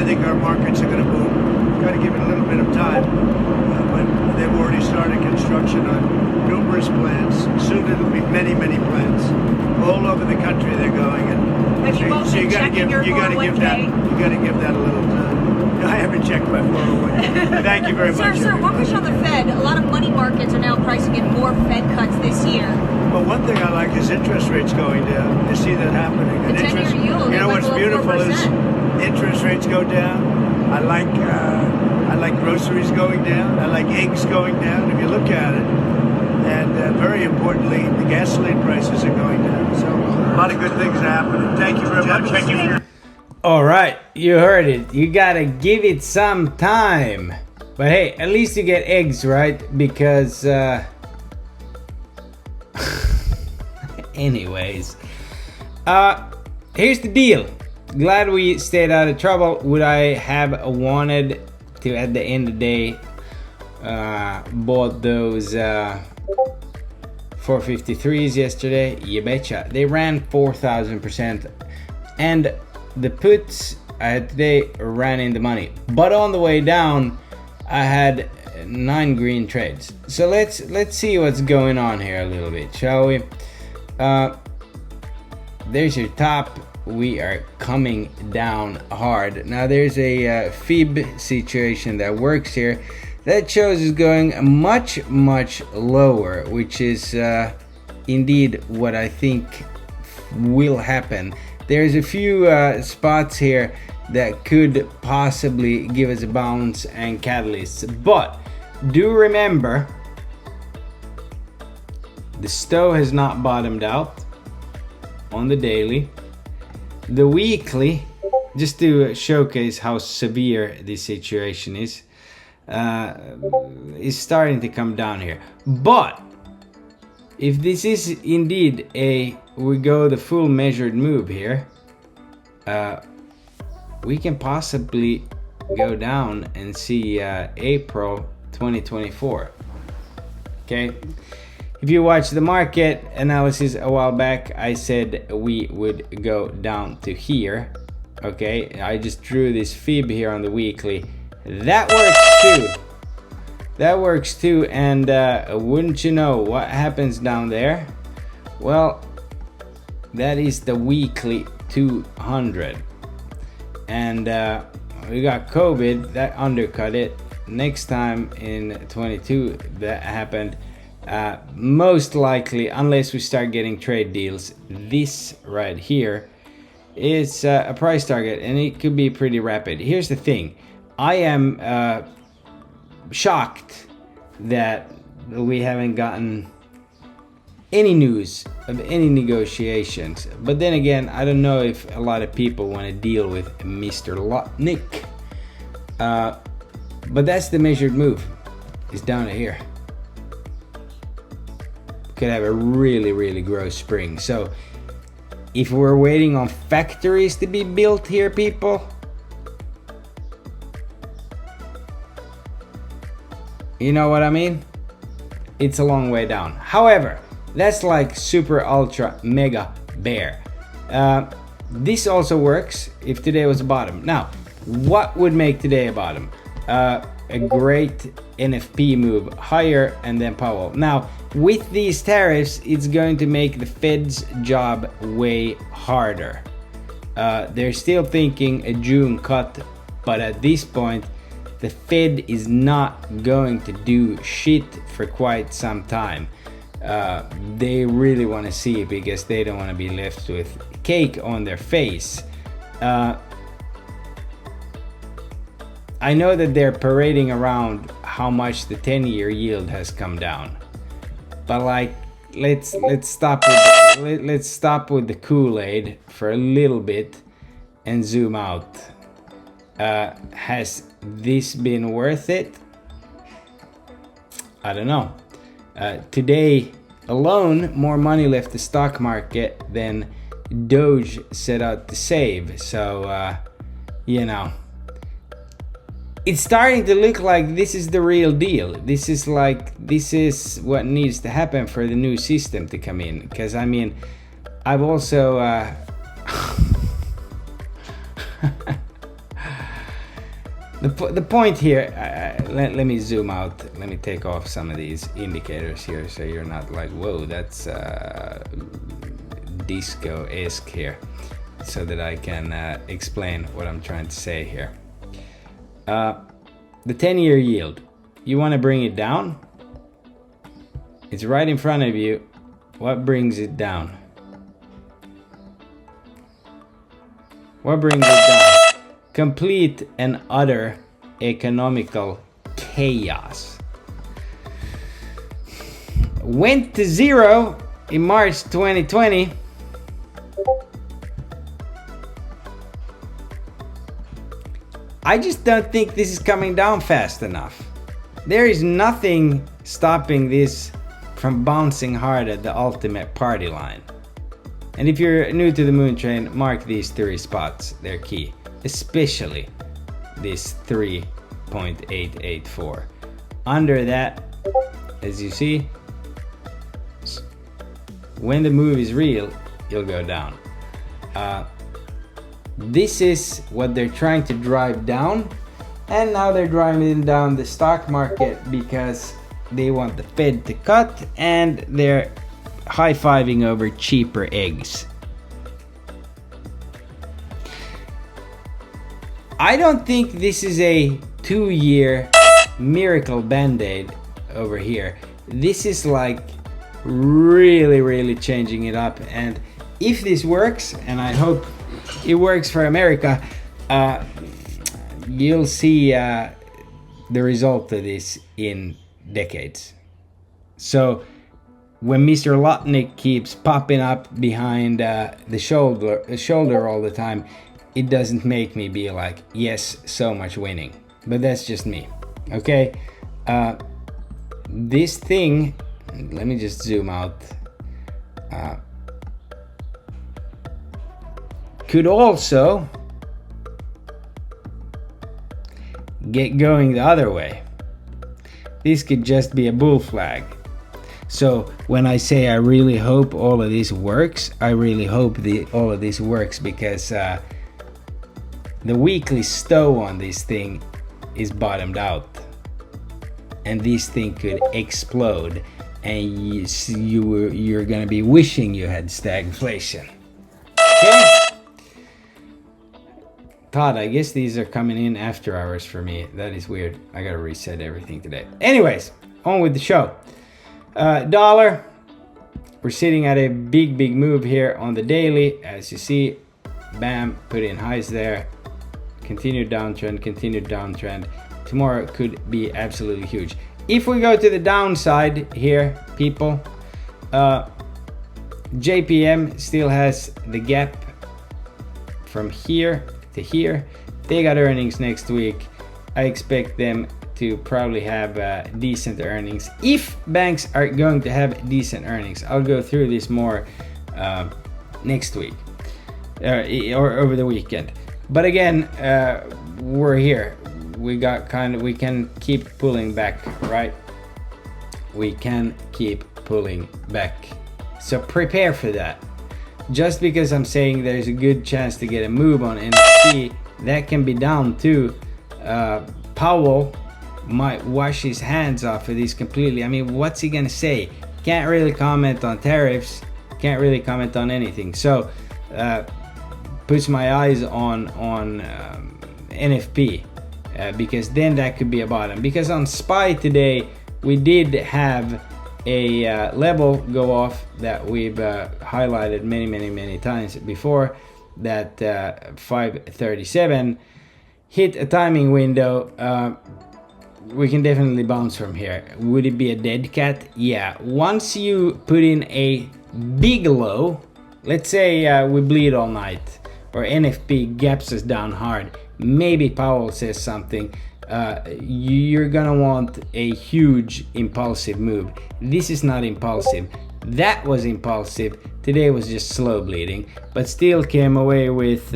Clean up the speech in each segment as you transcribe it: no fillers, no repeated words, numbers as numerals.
think our markets are going to boom. Got to give it a little bit of time, but they've already started construction on numerous plants. Soon it'll be many plants all over the country. They're going, and Have you both been checking your 401k? You got to give that a little time. I haven't checked my 401k. Thank you very much. Sir, one question on the Fed. A lot of money markets are now pricing in more Fed cuts this year. Well, one thing I like is interest rates going down. You see that happening. The 10-year yield, you know went what's below beautiful is 4%. interest rates go down. I like groceries going down. I like eggs going down. If you look at it, and very importantly, the gasoline prices are going down. So a lot of good things are happening. Thank you very much. Thank you. All right, you heard it. You gotta give it some time. But hey, at least you get eggs, right? Because, anyways, here's the deal. Glad we stayed out of trouble. Would I have wanted to, at the end of the day, bought those 453s yesterday? You betcha. They ran 4,000%, and the puts I had today ran in the money. But on the way down, I had 9 green trades. So let's see what's going on here a little bit, shall we? There's your top. We are coming down hard. Now there's a fib situation that works here that shows is going much lower, which is indeed what I think will happen. There's a few spots here that could possibly give us a bounce and catalysts, but do remember the Stow has not bottomed out on the daily. The weekly, just to showcase how severe this situation is starting to come down here. But if this is indeed we go the full measured move here, we can possibly go down and see April 2024. Okay, if you watch the market analysis a while back, I said we would go down to here. Okay, I just drew this fib here on the weekly. That works too. That works too, and wouldn't you know what happens down there? Well, that is the weekly 200, and we got COVID that undercut it. Next time in 22 that happened, most likely, unless we start getting trade deals, this right here is a price target, and it could be pretty rapid. Here's the thing, I am shocked that we haven't gotten any news of any negotiations, but then again, I don't know if a lot of people want to deal with Mr. Lotnick, but that's the measured move. It's down to here. Could have a really gross spring. So if we're waiting on factories to be built here, people, you know what I mean? It's a long way down. However, that's like super ultra mega bear. This also works if today was a bottom. Now, what would make today a bottom? A great NFP move higher and then Powell. Now, with these tariffs, it's going to make the Fed's job way harder. They're still thinking a June cut, but at this point, the Fed is not going to do shit for quite some time. They really want to see it because they don't want to be left with cake on their face. I know that they're parading around how much the 10-year yield has come down, but like, let's stop with the Kool-Aid for a little bit and zoom out. Has this been worth it? I don't know. Today alone, more money left the stock market than Doge set out to save. So, you know, it's starting to look like this is the real deal. This is what needs to happen for the new system to come in. Because I mean, I've also The point here, let me zoom out. Let me take off some of these indicators here so you're not like, whoa, that's disco-esque here, so that I can explain what I'm trying to say here. The 10-year yield, you want to bring it down? It's right in front of you. What brings it down? What brings it down? Complete and utter economical chaos. Went to zero in March 2020. I just don't think this is coming down fast enough. There is nothing stopping this from bouncing hard at the ultimate party line. And if you're new to the Moon Train, mark these 3 spots. They're key, especially this 3.884. Under that, as you see, when the move is real, you'll go down. This is what they're trying to drive down, and now they're driving down the stock market because they want the Fed to cut, and they're high-fiving over cheaper eggs. I don't think this is a 2-year miracle band-aid over here. This is like really changing it up, and if this works, and I hope it works for America, you'll see the result of this in decades. So when Mr. Lotnick keeps popping up behind the shoulder all the time, it doesn't make me be like, yes, so much winning. But that's just me. Okay, this thing, let me just zoom out, could also get going the other way. This could just be a bull flag. So when I say I really hope all of this works, I really hope all of this works because the weekly stow on this thing is bottomed out, and this thing could explode, and you're gonna be wishing you had stagflation. Okay? Todd, I guess these are coming in after hours for me. That is weird. I gotta reset everything today. Anyways, on with the show. Dollar, we're sitting at a big move here on the daily. As you see, bam, put in highs there. Continued downtrend. Tomorrow could be absolutely huge. If we go to the downside here, people, JPM still has the gap from here to here. They got earnings next week. I expect them to probably have decent earnings. If banks are going to have decent earnings, I'll go through this more next week or over the weekend. But again, we're here. We can keep pulling back, right? We can keep pulling back. So prepare for that. Just because I'm saying there's a good chance to get a move on NFT, that can be down too. Powell might wash his hands off of these completely. I mean, what's he gonna say? Can't really comment on tariffs, can't really comment on anything. So puts my eyes on NFP because then that could be a bottom. Because on SPY today, we did have a level go off that we've highlighted many times before, that 537 hit a timing window. We can definitely bounce from here. Would it be a dead cat? Yeah, once you put in a big low, let's say we bleed all night or NFP gaps us down hard, maybe Powell says something, you're gonna want a huge impulsive move. This is not impulsive. That was impulsive. Today was just slow bleeding, but still came away with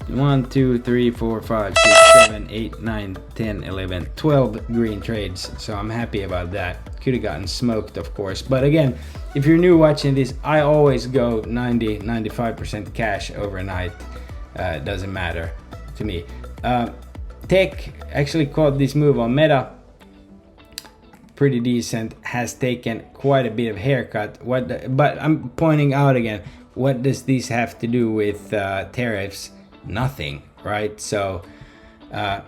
1, 2, 3, 4, 5, 6, 7, 8, 9, 10, 11, 12 green trades. So I'm happy about that. Could have gotten smoked, of course. But again, if you're new watching this, I always go 90-95% cash overnight. Doesn't matter. to me. Tech actually caught this move on Meta. Pretty decent, has taken quite a bit of haircut. But I'm pointing out again, what does this have to do with tariffs? Nothing, right? So that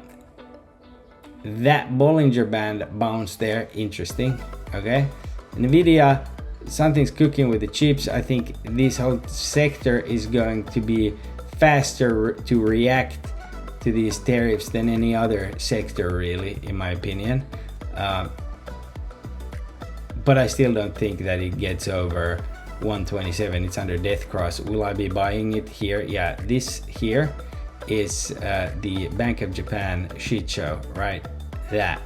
Bollinger Band bounce there, interesting. Okay, Nvidia, something's cooking with the chips. I think this whole sector is going to be faster to react to these tariffs than any other sector, really, in my opinion. But I still don't think that it gets over 127. It's under death cross. Will I be buying it here? Yeah, this here is the Bank of Japan shit show, right? That.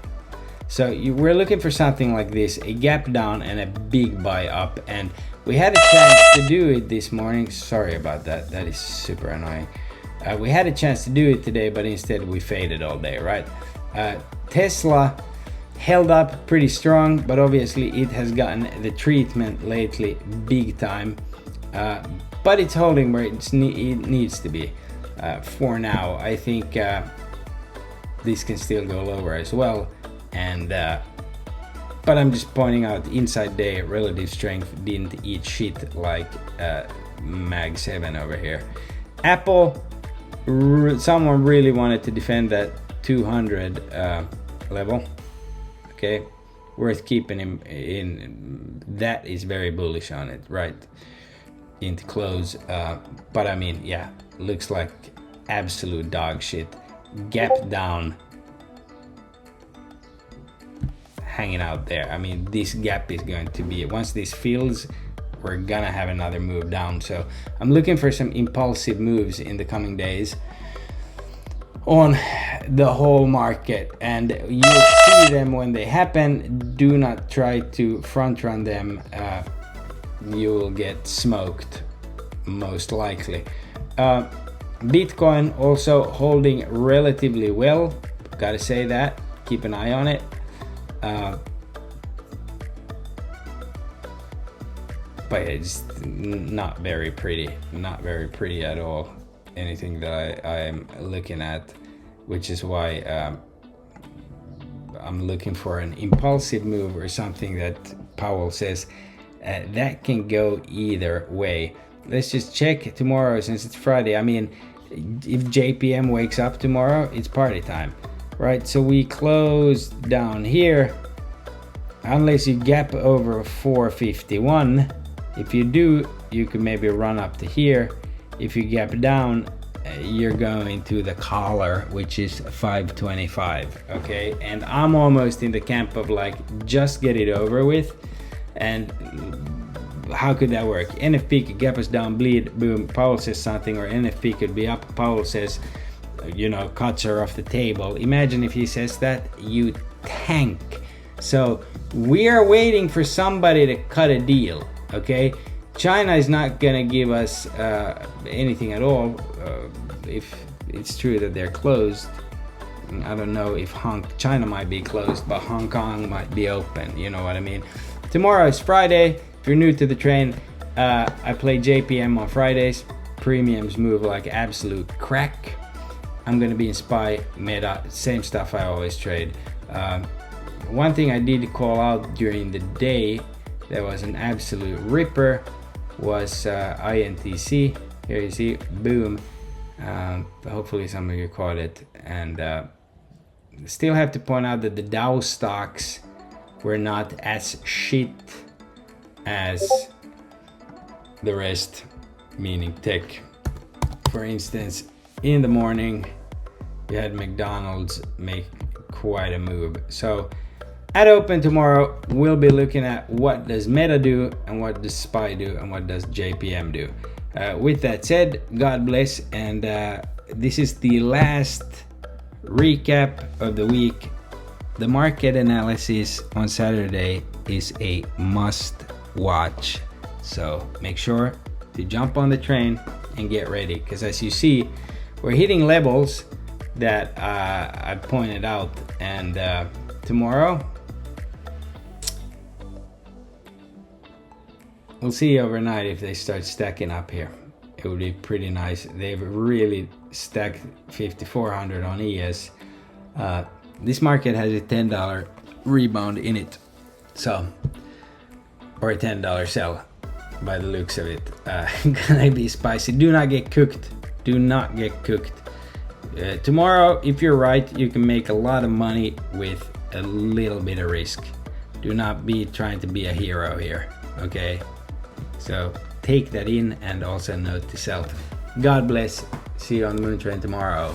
So we're looking for something like this, a gap down and a big buy up. And we had a chance to do it this morning. Sorry about that. That is super annoying. We had a chance to do it today, but instead we faded all day, right? Tesla held up pretty strong, but obviously it has gotten the treatment lately big time. But it's holding where it needs to be for now. I think this can still go lower as well. And but I'm just pointing out inside day relative strength didn't eat shit like Mag 7 over here. Apple, someone really wanted to defend that 200 level. Okay, worth keeping him in. That is very bullish on it, right? Into close. But I mean, yeah, looks like absolute dog shit. Gap down, hanging out there. I mean, this gap is going to be, once this fills, we're gonna have another move down. So I'm looking for some impulsive moves in the coming days on the whole market, and you'll see them when they happen. Do not try to front run them. You will get smoked, most likely. Bitcoin also holding relatively well, gotta say that. Keep an eye on it. But it's not very pretty, not very pretty at all. Anything that I am looking at, which is why I'm looking for an impulsive move or something that Powell says that can go either way. Let's just check tomorrow since it's Friday. I mean, if JPM wakes up tomorrow, it's party time, right? So we close down here, unless you gap over 451. If you do, you could maybe run up to here. If you gap down, you're going to the collar, which is 525. Okay, and I'm almost in the camp of like, just get it over with. And how could that work? NFP could gap us down, bleed, boom, Powell says something, or NFP could be up, Powell says, you know, cuts her off the table. Imagine if he says that, you tank. So we are waiting for somebody to cut a deal. Okay, China is not gonna give us anything at all. If it's true that they're closed, I don't know if China might be closed, but Hong Kong might be open. You know what I mean? Tomorrow is Friday. If you're new to the train, I play JPM on Fridays. Premiums move like absolute crack. I'm gonna be in SPY, Meta, same stuff I always trade. One thing I did call out during the day that was an absolute ripper was INTC. Here you see, boom. Hopefully some of you caught it. And still have to point out that the Dow stocks were not as shit as the rest, meaning tech. For instance, in the morning, you had McDonald's make quite a move. So at open tomorrow, we'll be looking at what does Meta do and what does SPY do and what does JPM do. With that said, God bless, and this is the last recap of the week. The market analysis on Saturday is a must watch, so make sure to jump on the train and get ready, because as you see, we're hitting levels that I pointed out, and tomorrow we'll see overnight if they start stacking up here. it would be pretty nice. They've really stacked 5400 on ES. This market has a $10 rebound in it, so, or a $10 sell by the looks of it. Gonna be spicy. Do not get cooked. Do not get cooked. Tomorrow, if you're right, you can make a lot of money with a little bit of risk. Do not be trying to be a hero here, okay? So take that in, and also note to self. God bless. See you on the moon train tomorrow.